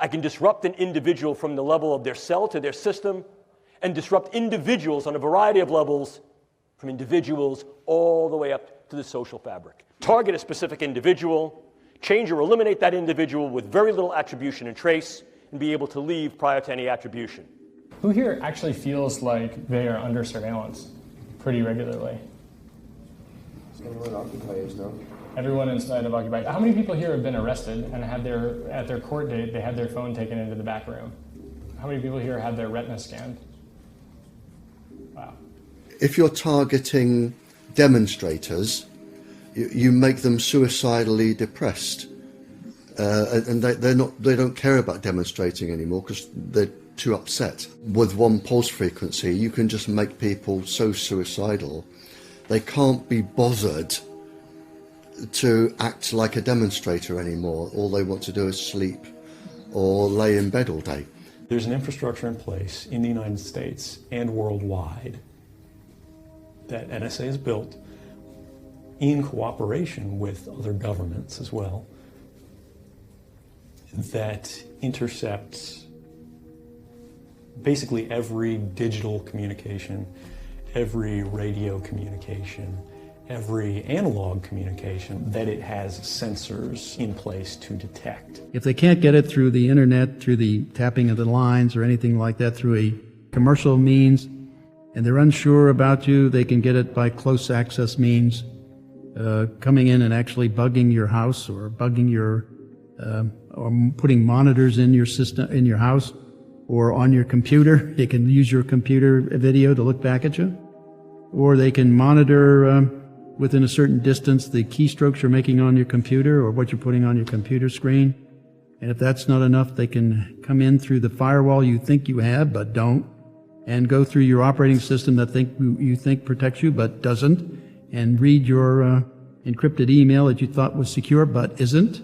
I can disrupt an individual from the level of their cell to their system, and disrupt individuals on a variety of levels, from individuals all the way up to the social fabric. Target a specific individual, change or eliminate that individual with very little attribution and trace, and be able to leave prior to any attribution. Who here actually feels like they are under surveillance pretty regularly? Everyone occupies, no? Everyone inside of Occupy. How many people here have been arrested and had at their court date, they had their phone taken into the back room? How many people here had their retina scanned? Wow. If you're targeting demonstrators, you make them suicidally depressed, and they don't care about demonstrating anymore because they're too upset. With one pulse frequency, you can just make people so suicidal they can't be bothered to act like a demonstrator anymore. All they want to do is sleep or lay in bed all day. There's an infrastructure in place in the United States and worldwide that NSA has built in cooperation with other governments as well that intercepts basically every digital communication, every radio communication, every analog communication that it has sensors in place to detect. If they can't get it through the internet, through the tapping of the lines or anything like that, through a commercial means, and they're unsure about you, they can get it by close access means, coming in and actually bugging your house or bugging your, or putting monitors in your system, in your house or on your computer. They can use your computer video to look back at you, or they can monitor within a certain distance the keystrokes you're making on your computer or what you're putting on your computer screen. And if that's not enough, they can come in through the firewall you think you have but don't, and go through your operating system that you think protects you but doesn't, and read your encrypted email that you thought was secure but isn't.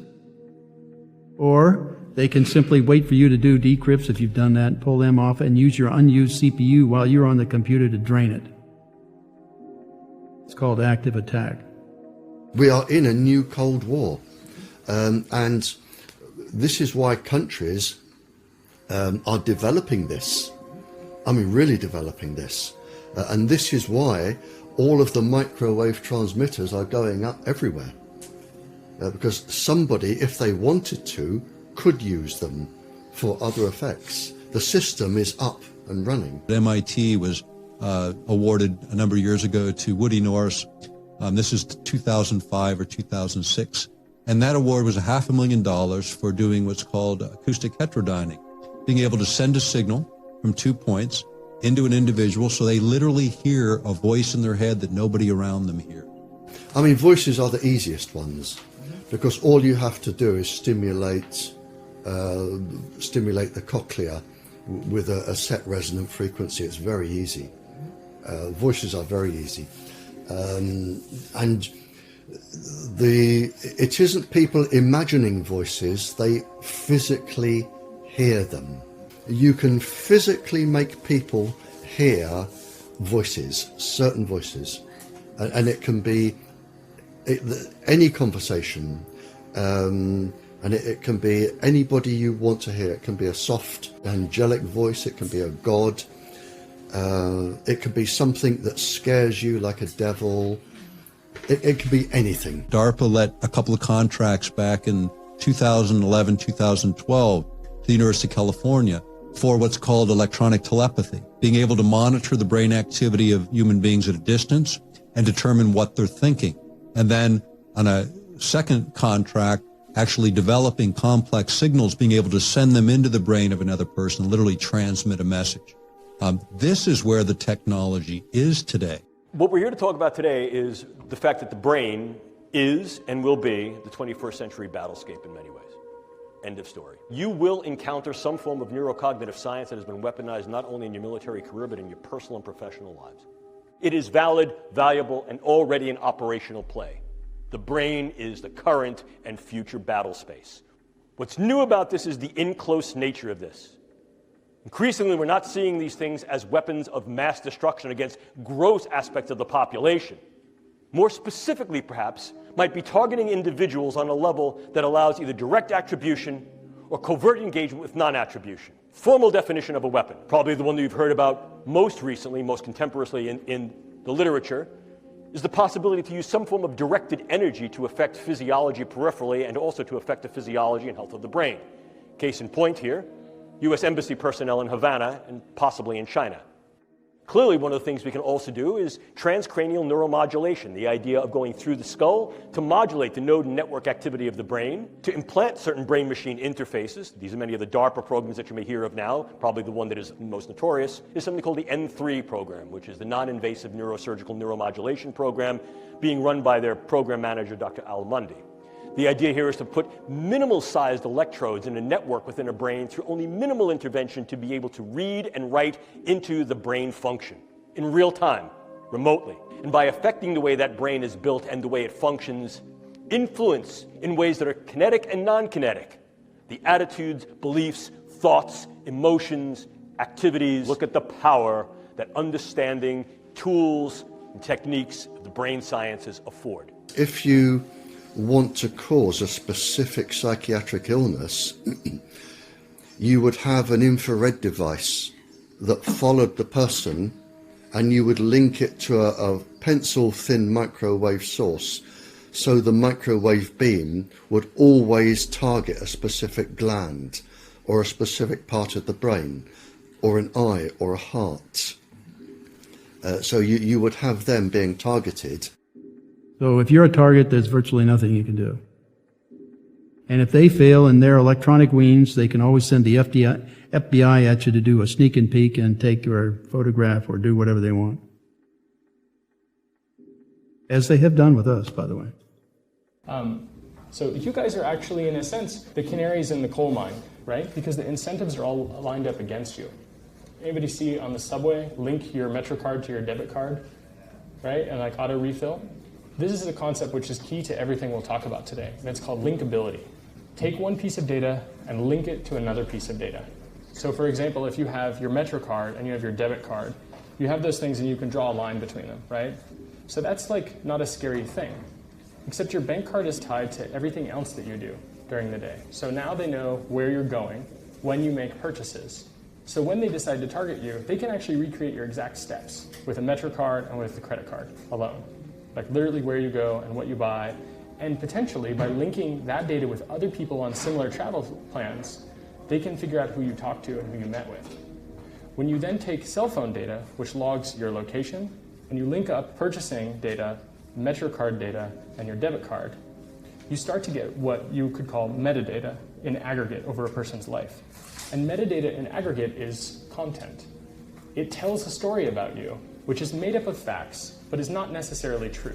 Or they can simply wait for you to do decrypts if you've done that, and pull them off and use your unused CPU while you're on the computer to drain it. It's called active attack. We are in a new Cold War, and this is why countries are developing this. I mean, really developing this. And this is why all of the microwave transmitters are going up everywhere. Because somebody, if they wanted to, could use them for other effects. The system is up and running. MIT was awarded a number of years ago to Woody Norris. This is 2005 or 2006. And that award was $500,000 for doing what's called acoustic heterodyning, being able to send a signal from 2 points into an individual so they literally hear a voice in their head that nobody around them hears. I mean, voices are the easiest ones because all you have to do is stimulate the cochlea with a set resonant frequency. It's very easy. Voices are very easy. And it isn't people imagining voices, they physically hear them. You can physically make people hear voices, certain voices, and it can be any conversation, and it can be anybody you want to hear. It can be a soft, angelic voice, it can be a god, it can be something that scares you like a devil. It can be anything. DARPA let a couple of contracts back in 2011, 2012 to the University of California for what's called electronic telepathy, being able to monitor the brain activity of human beings at a distance and determine what they're thinking. And then on a second contract, actually developing complex signals, being able to send them into the brain of another person, literally transmit a message. This is where the technology is today. What we're here to talk about today is the fact that the brain is and will be the 21st century battlescape in many ways. End of story. You will encounter some form of neurocognitive science that has been weaponized not only in your military career, but in your personal and professional lives. It is valid, valuable, and already in operational play. The brain is the current and future battle space. What's new about this is the in-close nature of this. Increasingly, we're not seeing these things as weapons of mass destruction against gross aspects of the population. More specifically, perhaps, might be targeting individuals on a level that allows either direct attribution or covert engagement with non-attribution. Formal definition of a weapon, probably the one that you've heard about most recently, most contemporaneously in the literature, is the possibility to use some form of directed energy to affect physiology peripherally and also to affect the physiology and health of the brain. Case in point here, U.S. Embassy personnel in Havana and possibly in China. Clearly, one of the things we can also do is transcranial neuromodulation, the idea of going through the skull to modulate the node and network activity of the brain, to implant certain brain-machine interfaces. These are many of the DARPA programs that you may hear of now. Probably the one that is most notorious is something called the N3 program, which is the non-invasive neurosurgical neuromodulation program being run by their program manager, Dr. Al Mundi. The idea here is to put minimal-sized electrodes in a network within a brain through only minimal intervention to be able to read and write into the brain function in real time, remotely. And by affecting the way that brain is built and the way it functions, influence in ways that are kinetic and non-kinetic. The attitudes, beliefs, thoughts, emotions, activities. Look at the power that understanding tools and techniques of the brain sciences afford. If you want to cause a specific psychiatric illness, you would have an infrared device that followed the person, and you would link it to a pencil-thin microwave source, so the microwave beam would always target a specific gland or a specific part of the brain or an eye or a heart. So you would have them being targeted. So if you're a target, there's virtually nothing you can do. And if they fail in their electronic means, they can always send the FBI at you to do a sneak and peek and take your photograph or do whatever they want. As they have done with us, by the way. So you guys are actually, in a sense, the canaries in the coal mine, right? Because the incentives are all lined up against you. Anybody see on the subway, link your metrocard to your debit card, right? And like auto refill? This is a concept which is key to everything we'll talk about today, and it's called linkability. Take one piece of data and link it to another piece of data. So for example, if you have your metrocard and you have your debit card, you have those things and you can draw a line between them, right? So that's like not a scary thing, except your bank card is tied to everything else that you do during the day. So now they know where you're going when you make purchases. So when they decide to target you, they can actually recreate your exact steps with a metrocard and with the credit card alone. Like literally where you go and what you buy, and potentially by linking that data with other people on similar travel plans, they can figure out who you talked to and who you met with. When you then take cell phone data, which logs your location, and you link up purchasing data, metrocard data, and your debit card, you start to get what you could call metadata in aggregate over a person's life. And metadata in aggregate is content. It tells a story about you, which is made up of facts, but is not necessarily true.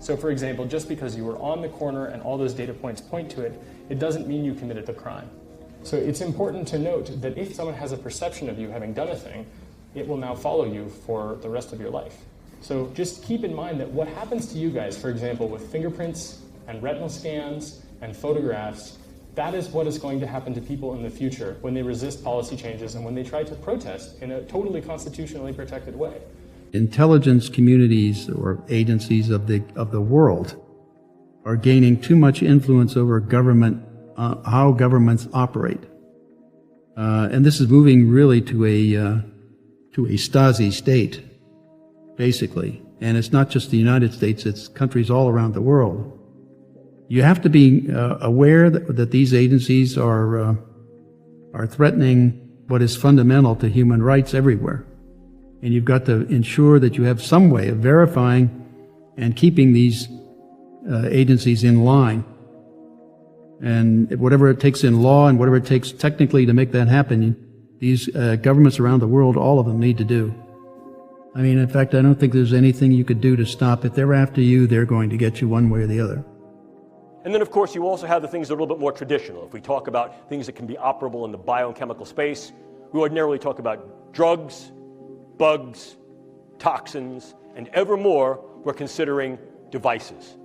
So for example, just because you were on the corner and all those data points point to it, it doesn't mean you committed the crime. So it's important to note that if someone has a perception of you having done a thing, it will now follow you for the rest of your life. So just keep in mind that what happens to you guys, for example, with fingerprints and retinal scans and photographs, that is what is going to happen to people in the future when they resist policy changes and when they try to protest in a totally constitutionally protected way. Intelligence communities or agencies of the world are gaining too much influence over government, how governments operate. And this is moving really to a Stasi state, basically. And it's not just the United States, it's countries all around the world. You have to be aware that these agencies are threatening what is fundamental to human rights everywhere. And you've got to ensure that you have some way of verifying and keeping these agencies in line. And whatever it takes in law and whatever it takes technically to make that happen, these governments around the world, all of them need to do. I mean, in fact, I don't think there's anything you could do to stop. If they're after you, they're going to get you one way or the other. And then, of course, you also have the things that are a little bit more traditional. If we talk about things that can be operable in the biochemical space, we ordinarily talk about drugs, bugs, toxins, and ever more, we're considering devices.